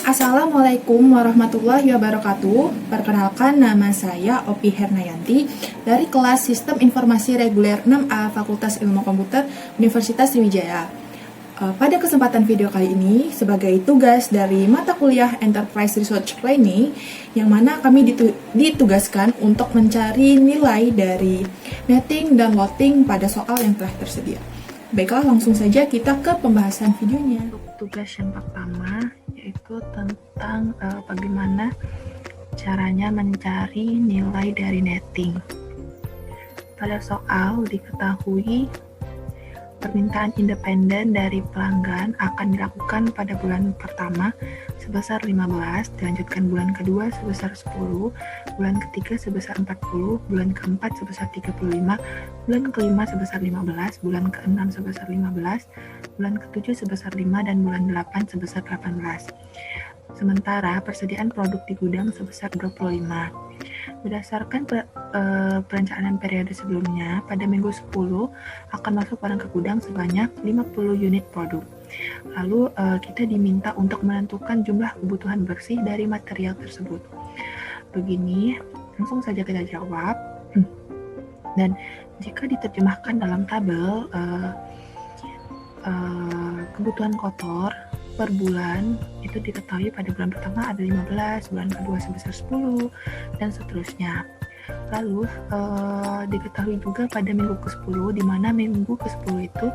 Assalamualaikum warahmatullahi wabarakatuh. Perkenalkan, nama saya Opi Hernayanti dari kelas Sistem Informasi Reguler 6A Fakultas Ilmu Komputer Universitas Sriwijaya. Pada kesempatan video kali ini, sebagai tugas dari mata kuliah Enterprise Research Planning, yang mana kami ditugaskan untuk mencari nilai dari netting dan loading pada soal yang telah tersedia. Baiklah, langsung saja kita ke pembahasan videonya. Untuk tugas yang pertama yaitu tentang bagaimana caranya mencari nilai dari netting. Pada soal diketahui permintaan independen dari pelanggan akan dilakukan pada bulan pertama sebesar 15, dilanjutkan bulan kedua sebesar 10, bulan ketiga sebesar 40, bulan keempat sebesar 35, bulan kelima sebesar 15, bulan keenam sebesar 15, bulan ketujuh sebesar 5, dan bulan 8 sebesar 18. Sementara persediaan produk di gudang sebesar 25. Berdasarkan perencanaan periode sebelumnya, pada minggu 10 akan masuk barang ke gudang sebanyak 50 unit produk. Lalu kita diminta untuk menentukan jumlah kebutuhan bersih dari material tersebut. Begini, langsung saja kita jawab. Dan jika diterjemahkan dalam tabel, kebutuhan kotor per bulan itu diketahui pada bulan pertama ada 15, bulan kedua sebesar 10, dan seterusnya. Lalu diketahui juga pada minggu ke-10, di mana minggu ke-10 itu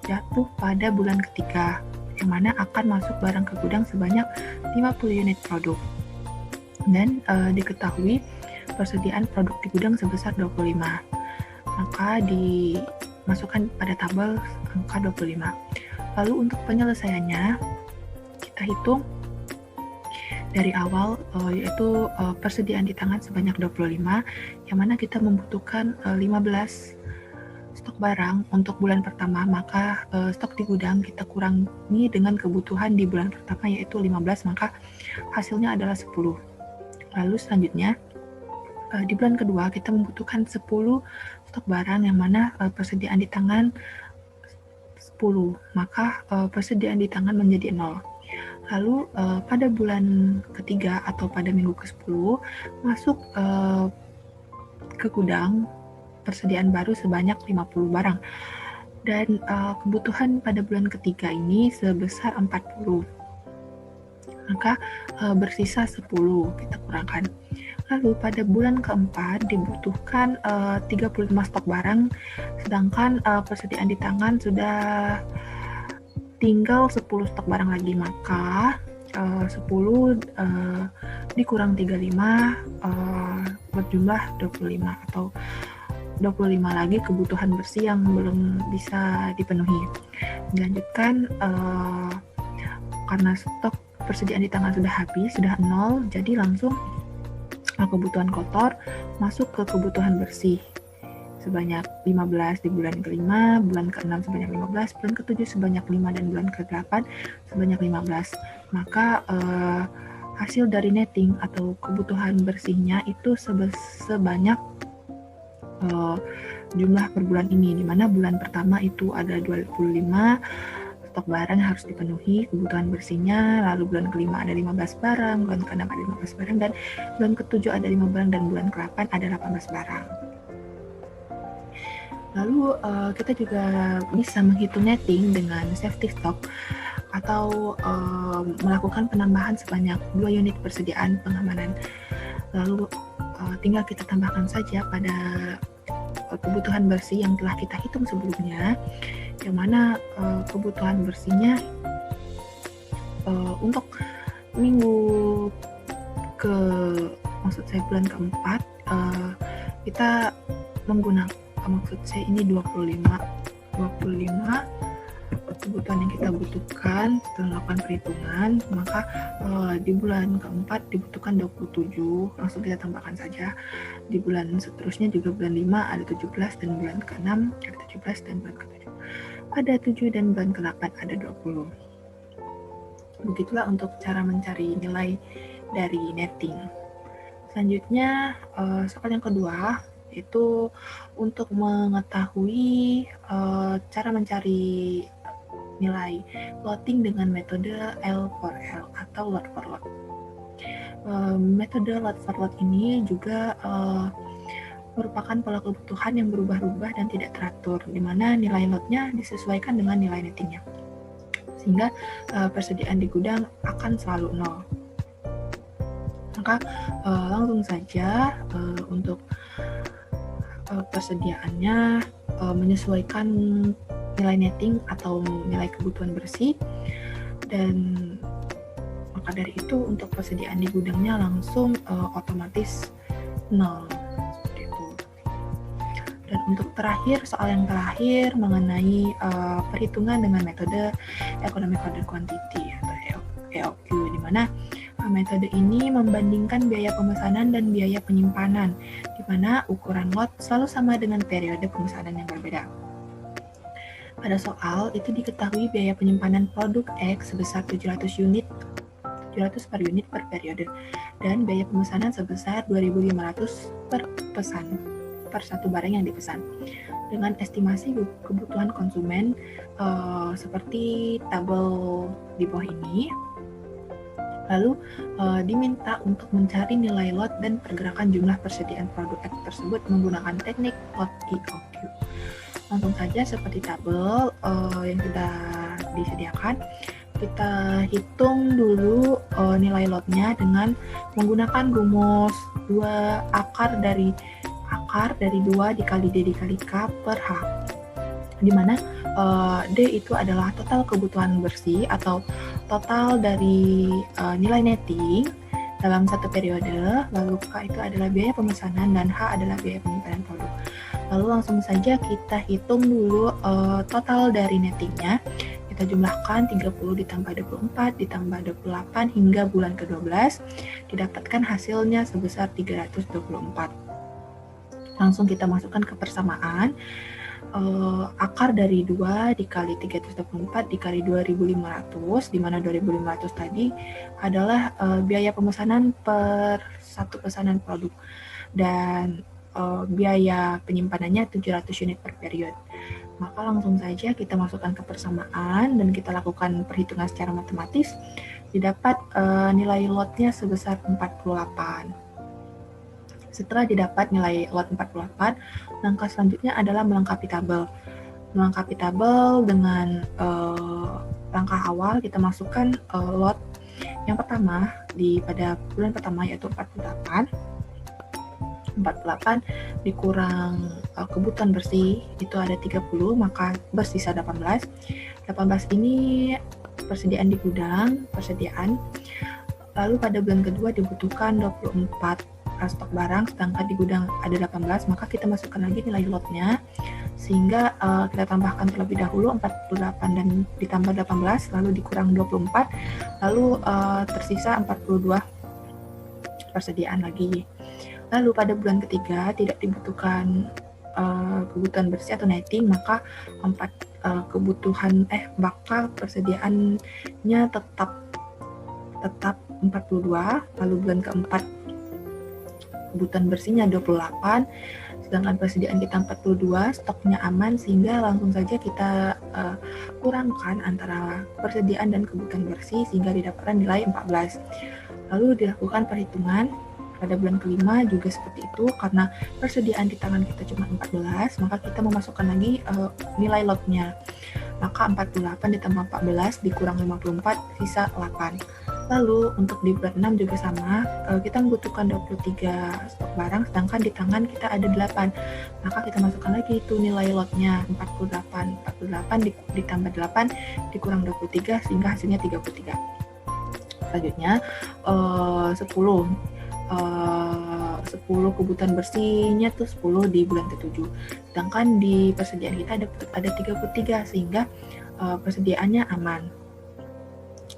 jatuh pada bulan ketiga, yang mana akan masuk barang ke gudang sebanyak 50 unit produk. Dan diketahui persediaan produk di gudang sebesar 25. Maka dimasukkan pada tabel angka 25. Lalu untuk penyelesaiannya, kita hitung dari awal, yaitu persediaan di tangan sebanyak 25, yang mana kita membutuhkan 15 stok barang untuk bulan pertama, maka stok di gudang kita kurangi dengan kebutuhan di bulan pertama yaitu 15, maka hasilnya adalah 10. Lalu selanjutnya, di bulan kedua kita membutuhkan 10 stok barang, yang mana persediaan di tangan 10, maka persediaan di tangan menjadi 0. Lalu pada bulan ketiga atau pada minggu ke-10 masuk ke gudang persediaan baru sebanyak 50 barang. Dan kebutuhan pada bulan ketiga ini sebesar 40. Maka bersisa 10, kita kurangkan. Lalu pada bulan keempat dibutuhkan 35 stok barang, sedangkan persediaan di tangan sudah tinggal 10 stok barang lagi, maka 10 dikurang 35 berjumlah 25, atau 25 lagi kebutuhan bersih yang belum bisa dipenuhi. Dilanjutkan, karena stok persediaan di tangan sudah habis, sudah 0, jadi langsung kebutuhan kotor masuk ke kebutuhan bersih sebanyak 15 di bulan kelima, bulan ke-6 sebanyak 15, bulan ke-7 sebanyak 5, dan bulan ke-8 sebanyak 15. Maka hasil dari netting atau kebutuhan bersihnya itu sebanyak jumlah per bulan ini, di mana bulan pertama itu ada 25 stok barang harus dipenuhi kebutuhan bersihnya, lalu bulan kelima ada 15 barang, bulan ke-6 ada 15 barang, dan bulan ke-7 ada 5 barang, dan bulan ke-8 ada 18 barang. Lalu kita juga bisa menghitung netting dengan safety stock atau melakukan penambahan sebanyak 2 unit persediaan pengamanan. Lalu tinggal kita tambahkan saja pada kebutuhan bersih yang telah kita hitung sebelumnya, yang mana kebutuhan bersihnya untuk minggu maksud saya bulan keempat, kita menggunakan, maksud saya ini 25 kebutuhan yang kita butuhkan setelah melakukan perhitungan, maka di bulan keempat dibutuhkan 27, langsung kita tambahkan saja. Di bulan seterusnya juga bulan 5 ada 17, dan bulan ke-6 ada 17, dan bulan ke-7 ada 7, dan bulan ke-8 ada 20. Begitulah untuk cara mencari nilai dari netting. Selanjutnya, soal yang kedua itu untuk mengetahui cara mencari nilai loading dengan metode L for L atau load for load. Metode load for load ini juga merupakan pola kebutuhan yang berubah-ubah dan tidak teratur, di mana nilai loadnya disesuaikan dengan nilai nettingnya, sehingga persediaan di gudang akan selalu nol. Maka langsung saja untuk persediaannya menyesuaikan nilai netting atau nilai kebutuhan bersih, dan maka dari itu untuk persediaan di gudangnya langsung otomatis nol. Dan untuk soal yang terakhir mengenai perhitungan dengan metode Economic Order Quantity atau EOQ, di mana metode ini membandingkan biaya pemesanan dan biaya penyimpanan, di mana ukuran lot selalu sama dengan periode pemesanan yang berbeda. Pada soal itu diketahui biaya penyimpanan produk X sebesar 700 per unit per periode, dan biaya pemesanan sebesar 2.500 per satu barang yang dipesan. Dengan estimasi kebutuhan konsumen seperti tabel di bawah ini, lalu diminta untuk mencari nilai lot dan pergerakan jumlah persediaan produk X tersebut menggunakan teknik lot EOQ. Langsung saja seperti tabel yang sudah disediakan, kita hitung dulu nilai lotnya dengan menggunakan rumus 2 akar dari 2 dikali D dikali K per H, di mana D itu adalah total kebutuhan bersih atau total dari nilai netting dalam satu periode, lalu K itu adalah biaya pemesanan dan H adalah biaya penyimpanan produk. Lalu langsung saja kita hitung dulu total dari nettingnya. Kita jumlahkan 30 ditambah 24 ditambah 28 hingga bulan ke-12, didapatkan hasilnya sebesar 324. Langsung kita masukkan ke persamaan. Akar dari 2 dikali 324 dikali 2.500, di mana 2.500 tadi adalah biaya pemesanan per satu pesanan produk, dan biaya penyimpanannya 700 unit per period. Maka langsung saja kita masukkan ke persamaan dan kita lakukan perhitungan secara matematis, didapat nilai lotnya sebesar 48. Setelah didapat nilai lot 48, langkah selanjutnya adalah melengkapi tabel. Melengkapi tabel dengan langkah awal kita masukkan lot yang pertama pada bulan pertama, yaitu 48 dikurang kebutuhan bersih itu ada 30, maka bersisa 18. 18 ini persediaan di gudang, Lalu pada bulan kedua dibutuhkan 24 stok barang, sedangkan di gudang ada 18, maka kita masukkan lagi nilai lotnya, sehingga kita tambahkan terlebih dahulu 48 dan ditambah 18, lalu dikurang 24, lalu tersisa 42 persediaan lagi. Lalu pada bulan ketiga tidak dibutuhkan kebutuhan bersih atau netting, maka bakal persediaannya tetap 42, lalu bulan keempat kebutuhan bersihnya 28, sedangkan persediaan kita 42, stoknya aman, sehingga langsung saja kita kurangkan antara persediaan dan kebutuhan bersih sehingga didapatkan nilai 14. Lalu dilakukan perhitungan pada bulan kelima juga seperti itu, karena persediaan di tangan kita cuma 14, maka kita memasukkan lagi nilai lotnya. Maka 48 ditambah 14 dikurang 54, sisa 8. Lalu untuk di bulan 6 juga sama, kita membutuhkan 23 stok barang, sedangkan di tangan kita ada 8. Maka kita masukkan lagi itu nilai lotnya 48 ditambah 8 dikurang 23 sehingga hasilnya 33. Selanjutnya 10 kebutuhan bersihnya tuh 10 di bulan ke-7. Sedangkan di persediaan kita ada 33 sehingga persediaannya aman.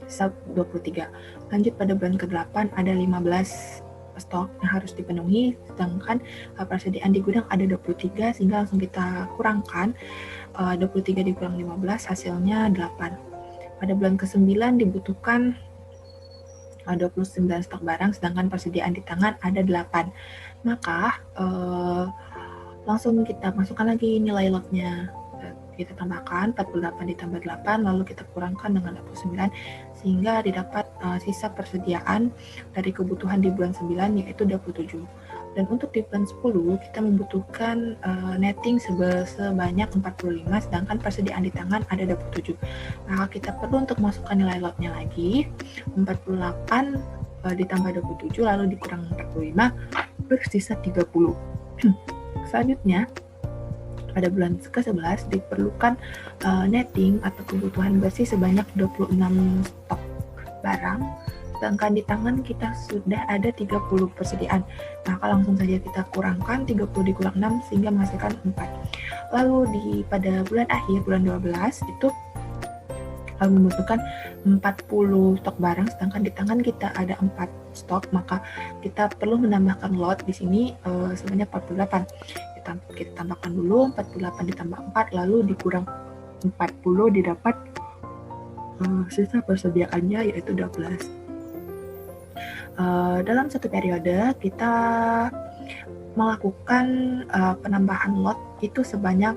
23. Lanjut pada bulan ke-8 ada 15 stok yang harus dipenuhi, sedangkan persediaan di gudang ada 23 sehingga langsung kita kurangkan 23 dikurang 15 hasilnya 8. Pada bulan ke-9 dibutuhkan 29 stok barang, sedangkan persediaan di tangan ada 8. Maka langsung kita masukkan lagi nilai lotnya. kita tambahkan 48 ditambah 8, lalu kita kurangkan dengan 29, sehingga didapat sisa persediaan dari kebutuhan di bulan 9 yaitu 27. Dan untuk di bulan 10 kita membutuhkan netting sebanyak 45, sedangkan persediaan di tangan ada 27. Maka kita perlu untuk masukkan nilai lotnya lagi, 48 ditambah 27 lalu dikurang 45 bersisa 30. Selanjutnya pada bulan ke-11 diperlukan netting atau kebutuhan bersih sebanyak 26 stok barang, sedangkan di tangan kita sudah ada 30 persediaan. Maka langsung saja kita kurangkan 30 dikurang 6 sehingga menghasilkan 4. Lalu pada bulan akhir, bulan 12 itu membutuhkan 40 stok barang, sedangkan di tangan kita ada 4 stok, maka kita perlu menambahkan lot di sini sebanyak 48. Kita tambahkan dulu 48 ditambah 4 lalu dikurang 40, didapat sisa persediaannya yaitu 12. Dalam satu periode kita melakukan penambahan lot itu sebanyak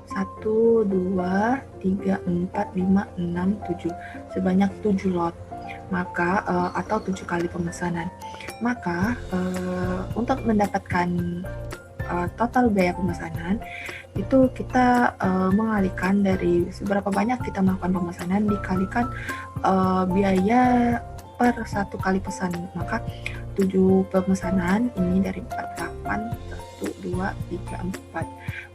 1, 2, 3, 4, 5, 6, 7, sebanyak 7 lot, maka atau 7 kali pemesanan. Maka untuk mendapatkan total biaya pemesanan itu kita mengalihkan dari seberapa banyak kita melakukan pemesanan dikalikan biaya per 1 kali pesan. Maka 7 pemesanan ini dari 48, 1, 2, 3, 4,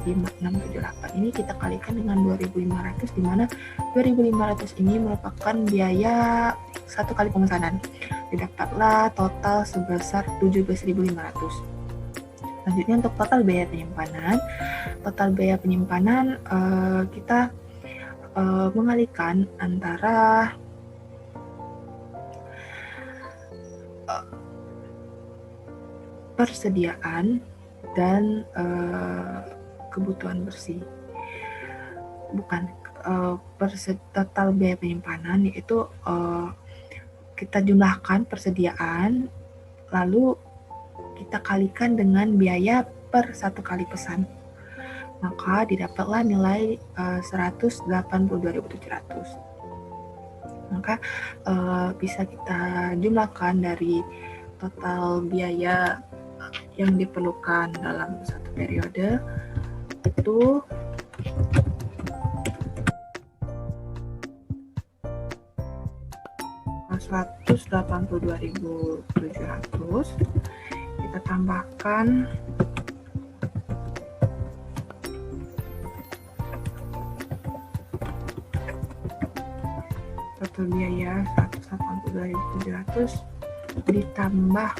5, 6, 7, 8 ini kita kalikan dengan 2.500, di mana 2.500 ini merupakan biaya 1 kali pemesanan. Didapatlah total sebesar 17.500. Selanjutnya untuk total biaya penyimpanan, kita mengalihkan antara persediaan dan kebutuhan bersih. Total biaya penyimpanan yaitu kita jumlahkan persediaan lalu kita kalikan dengan biaya per 1 kali pesan, maka didapatlah nilai 182.700. Maka bisa kita jumlahkan dari total biaya yang diperlukan dalam satu periode itu Rp182.700. Kita tambahkan total biaya 182.700 ditambah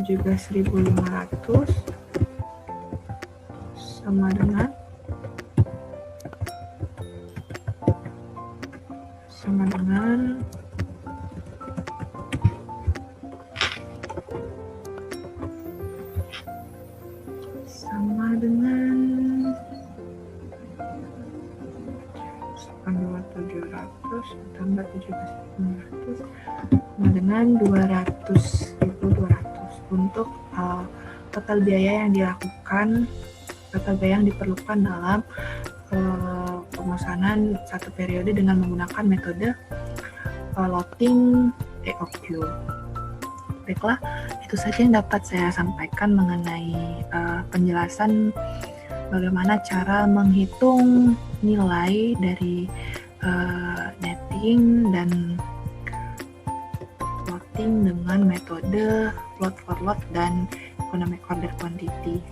17.500 sama dengan 700 tambah 17.500 sama dengan 200.200 untuk total biaya yang diperlukan dalam pemesanan satu periode dengan menggunakan metode loading EOQ. Baiklah, itu saja yang dapat saya sampaikan mengenai penjelasan bagaimana cara menghitung nilai dari netting dan loading dengan metode load for load dan economic order quantity.